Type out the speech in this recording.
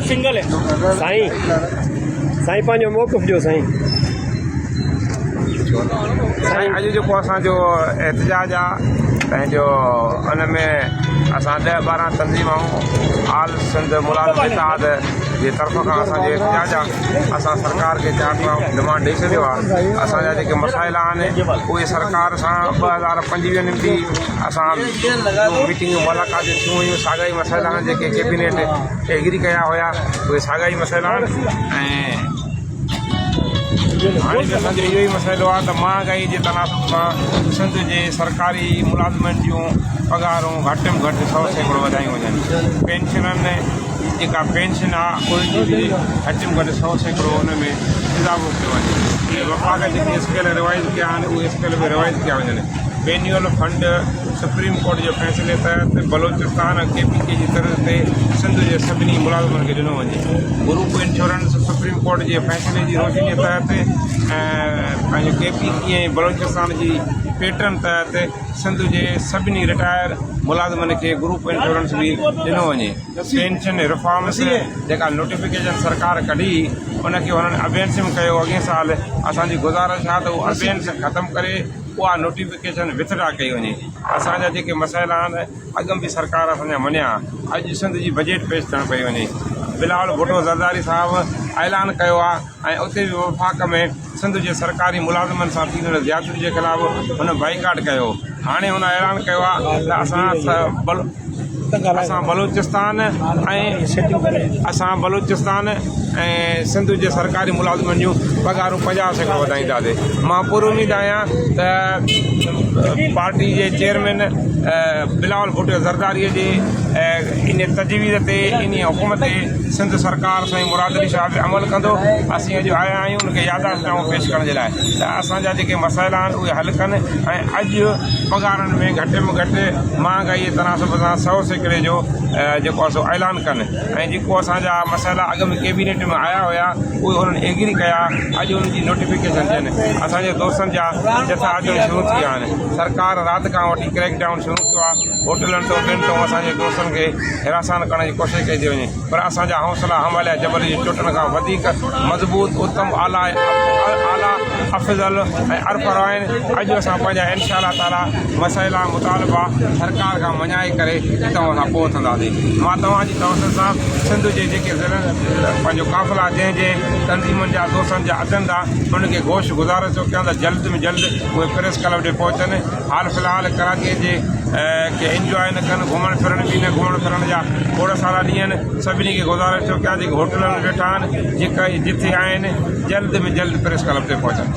Single है साईं साईं पंहिंजो मौक़िफ़ ॾियो साईं। साईं अॼु जेको असांजो एहतजाज आहे पंहिंजो उन में असां 10-12 तंज़ीमूं आल सिंध मुलाज़िम इत्तेहाद जे तरफ़ खां असांजो एहतजाज आहे। असां सरकार खे 4 डिमांड ॾेई छॾियो आहे। असांजा जेके मसाइला आहिनि उहे सरकार सां 2025 में बि असां मीटिंगूं मुलाक़ातूं थियूं हुयूं। साॻा ई मसइला आहिनि जेके कैबिनेट एग्री कया हुया, उहे साॻा ई मसइला आहिनि। ऐं हाणे बि असांजो इहो ई मसइलो आहे त महांगाई जे तनासुब सां सिंध जे सरकारी मुलाज़िमनि जूं पघारूं घटि में घटि 100% वधायूं वञनि। पेंशननि जेका पेंशन आहे उनजी बि घटि में घटि 100% उन में इज़ाफ़ो कयो वञे। वफ़ाक़ जेके स्केल रिवाइज़ कया आहिनि उहे स्केल में रिवाइज़ कया वञनि। बेन्युअल फंड सुप्रीम कोर्ट जे फ़ैसिले तहत बलोचिस्तान KPK जी तरफ़ ते सिंध जे सभिनी मुलाज़िमनि खे ॾिनो वञे। ग्रुप इंश्योरेंस सुप्रीम कोर्ट जे फ़ैसिले जी रोशनीअ तहत पंहिंजो KPK ऐं बलोचिस्तान जी पैटर्न तहत सिंध जे सभिनी रिटायर मुलाज़िमनि खे ग्रुप इंश्योरेंस बि ॾिनो वञे। पेंशन रिफॉर्म्स जेका नोटिफिकेशन सरकार कढी उनखे हुननि अबेंस में कयो। अॻे साल असांजी गुज़ारिश आहे त उहो अबेंस ख़तमु करे उहा नोटिफिकेशन विथड्रा कई वञे। असांजा जेके मसइला आहिनि अॻु बि सरकार असांजा मञिया। अॼु सिंध जी बजट पेश थियणु पई वञे। बिलावल भुट्टो ज़रदारी साहिबु ऐलान कयो आहे ऐं उते बि वफ़ाक़ में सिंध जे सरकारी मुलाज़िमनि सां थींदड़ ज़्यादती जे ख़िलाफ़ु हुन बाइकाट कयो। हाणे हुन ऐलान कयो आहे त बलूचिस्तान ऐं सिंध जे सरकारी मुलाज़िमनि जूं पघारूं 50% वधाईंदासीं। मां पूरी उमेद आहियां त पार्टी जे चेयरमैन बिलावल भुट्टो ज़रदारीअ जे इन तजवीज़ ते इन हुकूमत ते सिंध सरकार साईं मुराद अली शाह अमल कंदो। असीं अॼु आया आहियूं उनखे याददाश्तनामो पेश करण जे लाइ त असांजा जेके मसइला आहिनि उहे हल कनि ऐं अॼु पघारनि में घटि में घटि महांगाई जे तनासुब सां 100% जो जेको आहे सो ऐलान कनि। ऐं जेको असांजा मसइला अॻु में कैबिनेट में आया हुया उहे हुननि एग्री कया। अॼु उनजी नोटिफिकेशन थियनि। असांजे दोस्तनि जा जथा अचणु शुरू थी विया आहिनि। सरकार राति खां वठी क्रैक डाउन शुरू कयो आहे। होटलनि तो ॿिनि तो असांजे दोस्तनि खे हिरासान करण जी कोशिशि कई थी वञे, पर असांजा हौसला हमालिया जबल जी चोटनि खां वधीक मज़बूत उत्तम आला अफ़ज़ल ऐं अरफर आहिनि। अॼु असां पंहिंजा इंशाअल्लाह ताला मसइला मुतालबा सरकार खां मञाए करे तव्हां सां पहुचंदासीं। मां तव्हांजी तवसत सां सिंध जे जेके पंहिंजो काफ़िला जंहिं तंज़ीमुनि जा दोस्तनि जा अचनि था उनखे गोश गुज़ारिश थो कयां त जल्द में जल्द उहे प्रेस क्लब ॾे पहुचनि। हाल फ़िलहालु कराचीअ जे के इंजॉय न कनि, घुमण फिरण बि न घुमण फिरण जा खोड़ सारा ॾींहं आहिनि। सभिनी खे गुज़ारिश थो कयां जेके होटलनि में वेठा आहिनि जेका जिथे आहिनि जल्द में जल्द प्रेस क्लब ते पहुचनि।